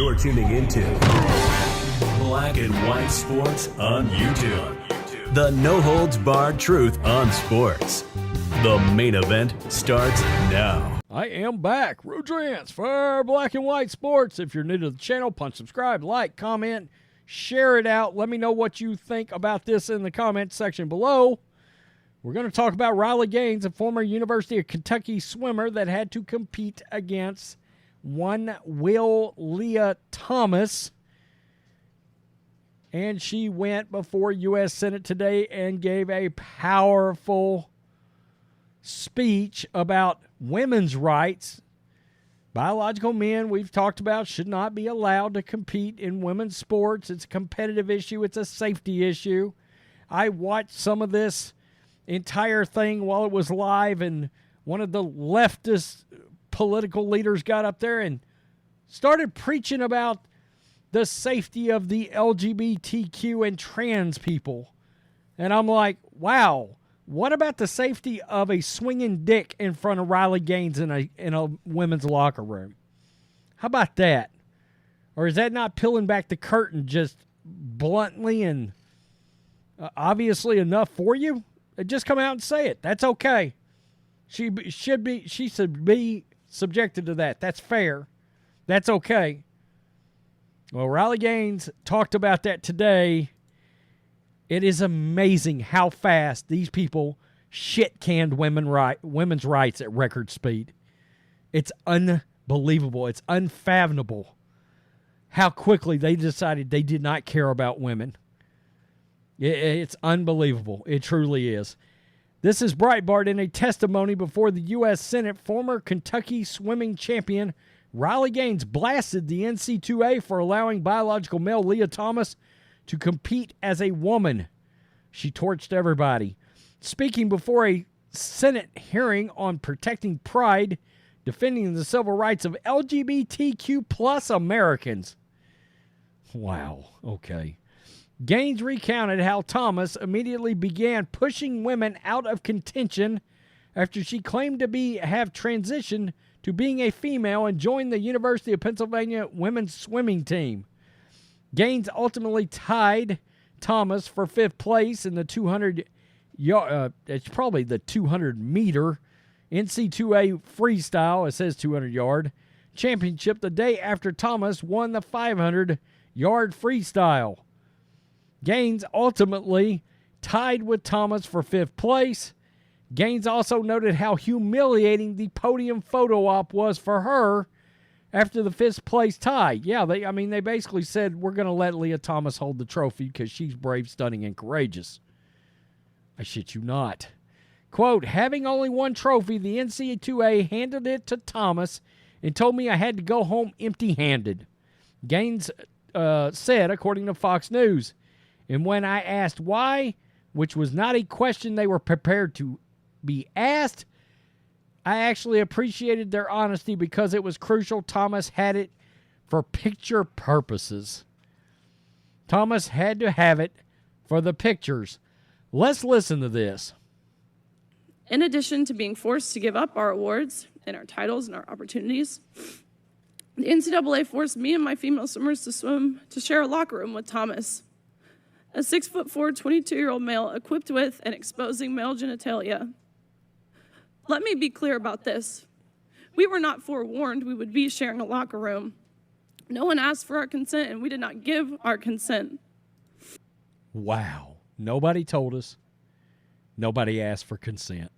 You're tuning into Black and White Sports on YouTube. The no-holds-barred truth on sports. The main event starts now. I am back. Rudrance for Black and White Sports. If you're new to the channel, punch subscribe, like, comment, share it out. Let me know what you think about this in the comment section below. We're going to talk about Riley Gaines, a former University of Kentucky swimmer that had to compete against one LIA Thomas. And she went before U.S. Senate today and gave a powerful speech about women's rights. Biological men, we've talked about, should not be allowed to compete in women's sports. It's a competitive issue. It's a safety issue. I watched some of this entire thing while it was live, and one of the leftist political leaders got up there and started preaching about the safety of the LGBTQ and trans people. And I'm like, wow, what about the safety of a swinging dick in front of Riley Gaines in a women's locker room? How about that? Or is that not peeling back the curtain just bluntly and obviously enough for you? Just come out and say it. That's okay. She should be subjected to that. That's fair. That's okay. Well, Riley Gaines talked about that today. It is amazing how fast these people shit-canned women's rights at record speed. It's unbelievable. It's unfathomable how quickly they decided they did not care about women. It's unbelievable. It truly is. This is Breitbart in a testimony before the U.S. Senate. Former Kentucky swimming champion Riley Gaines blasted the NCAA for allowing biological male LIA Thomas to compete as a woman. She torched everybody. Speaking before a Senate hearing on protecting pride, defending the civil rights of LGBTQ plus Americans. Wow, okay. Gaines recounted how Thomas immediately began pushing women out of contention after she claimed to have transitioned to being a female and joined the University of Pennsylvania women's swimming team. Gaines ultimately tied Thomas for fifth place in the 200-yard, it's probably the 200-meter NCAA freestyle, it says 200-yard, championship the day after Thomas won the 500-yard freestyle. Gaines ultimately tied with Thomas for fifth place. Gaines also noted how humiliating the podium photo op was for her after the fifth place tie. Yeah, they basically said, we're going to let LIA Thomas hold the trophy because she's brave, stunning, and courageous. I shit you not. Quote, having only one trophy, the NCAA handed it to Thomas and told me I had to go home empty-handed. Gaines said, according to Fox News. And when I asked why, which was not a question they were prepared to be asked, I actually appreciated their honesty because it was crucial. Thomas had it for picture purposes. Thomas had to have it for the pictures. Let's listen to this. In addition to being forced to give up our awards and our titles and our opportunities, the NCAA forced me and my female swimmers to share a locker room with Thomas, a 6'4", 22-year-old male equipped with and exposing male genitalia. Let me be clear about this. We were not forewarned we would be sharing a locker room. No one asked for our consent, and we did not give our consent. Wow. Nobody told us. Nobody asked for consent.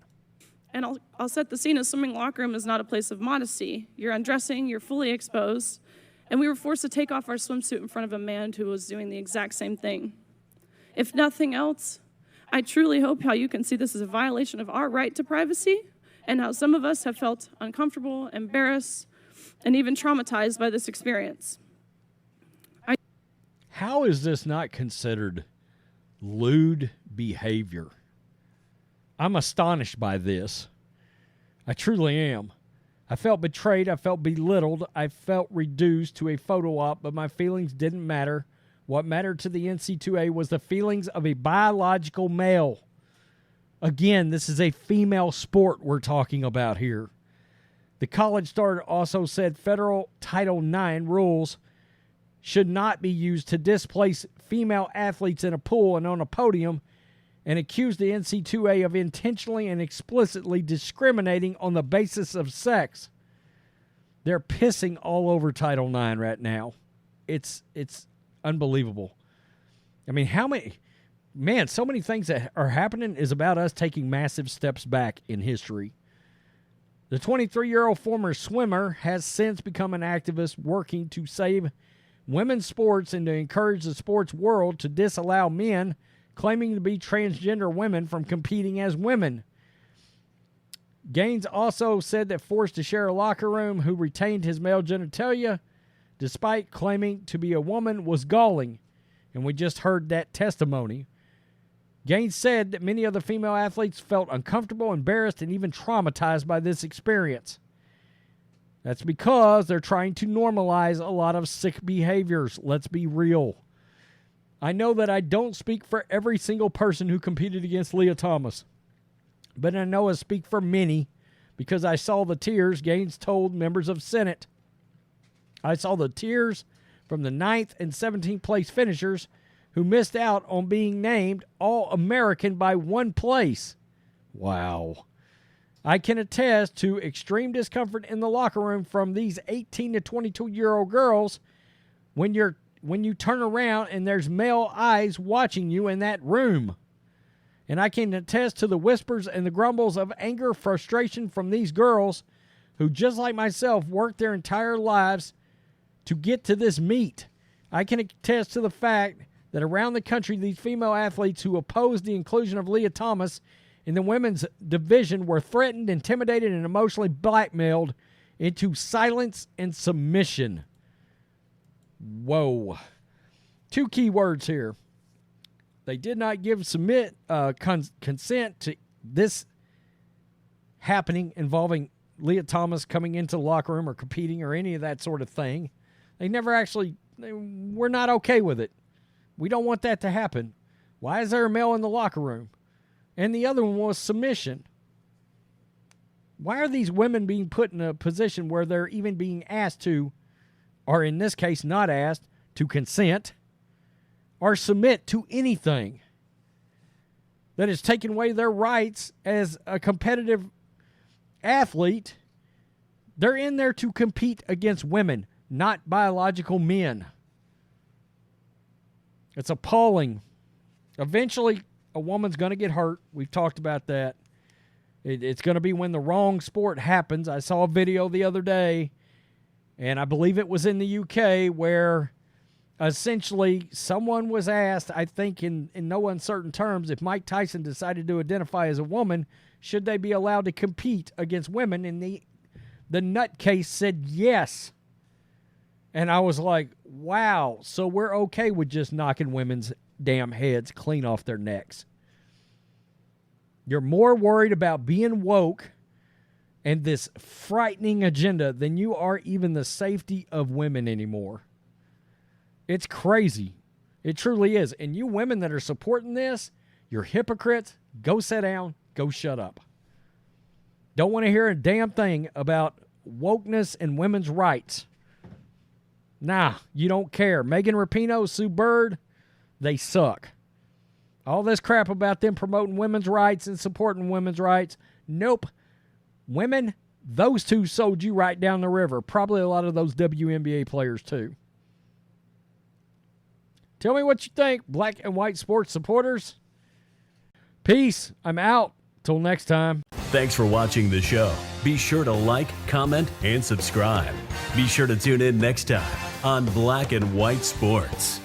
And I'll set the scene. A swimming locker room is not a place of modesty. You're undressing, you're fully exposed, and we were forced to take off our swimsuit in front of a man who was doing the exact same thing. If nothing else, I truly hope how you can see this as a violation of our right to privacy and how some of us have felt uncomfortable, embarrassed, and even traumatized by this experience. How is this not considered lewd behavior? I'm astonished by this. I truly am. I felt betrayed. I felt belittled. I felt reduced to a photo op, but my feelings didn't matter. What mattered to the NCAA was the feelings of a biological male. Again, this is a female sport we're talking about here. The College Star also said federal Title IX rules should not be used to displace female athletes in a pool and on a podium, and accused the NCAA of intentionally and explicitly discriminating on the basis of sex. They're pissing all over Title IX right now. It's unbelievable. I mean, so many things that are happening is about us taking massive steps back in history. The 23-year-old former swimmer has since become an activist working to save women's sports and to encourage the sports world to disallow men claiming to be transgender women from competing as women. Gaines also said that forced to share a locker room who retained his male genitalia despite claiming to be a woman was galling, and we just heard that testimony. Gaines said that many of the female athletes felt uncomfortable, embarrassed, and even traumatized by this experience. That's because they're trying to normalize a lot of sick behaviors. Let's be real. I know that I don't speak for every single person who competed against Lia Thomas, but I know I speak for many because I saw the tears, Gaines told members of Senate. I saw the tears from the 9th and 17th place finishers who missed out on being named All-American by one place. Wow. I can attest to extreme discomfort in the locker room from these 18 to 22-year-old girls when you turn around and there's male eyes watching you in that room. And I can attest to the whispers and the grumbles of anger, frustration from these girls who, just like myself, worked their entire lives to get to this meet. I can attest to the fact that around the country, these female athletes who opposed the inclusion of Lia Thomas in the women's division were threatened, intimidated, and emotionally blackmailed into silence and submission. Whoa. 2 key words here. They did not give consent to this happening involving Lia Thomas coming into the locker room or competing or any of that sort of thing. We're not okay with it. We don't want that to happen. Why is there a male in the locker room? And the other one was submission. Why are these women being put in a position where they're even being asked to, or in this case not asked, to consent or submit to anything that has taken away their rights as a competitive athlete? They're in there to compete against women, not biological men. It's appalling. Eventually, a woman's going to get hurt. We've talked about that. It's going to be when the wrong sport happens. I saw a video the other day, and I believe it was in the UK, where essentially someone was asked, I think in no uncertain terms, if Mike Tyson decided to identify as a woman, should they be allowed to compete against women? And the nutcase said yes. And I was like, wow, so we're okay with just knocking women's damn heads clean off their necks. You're more worried about being woke and this frightening agenda than you are even the safety of women anymore. It's crazy. It truly is. And you women that are supporting this, you're hypocrites. Go sit down. Go shut up. Don't want to hear a damn thing about wokeness and women's rights. Nah, you don't care. Megan Rapinoe, Sue Bird, they suck. All this crap about them promoting women's rights and supporting women's rights. Nope. Women, those two sold you right down the river. Probably a lot of those WNBA players too. Tell me what you think, black and white sports supporters. Peace. I'm out. Till next time. Thanks for watching the show. Be sure to like, comment, and subscribe. Be sure to tune in next time on Black and White Sports.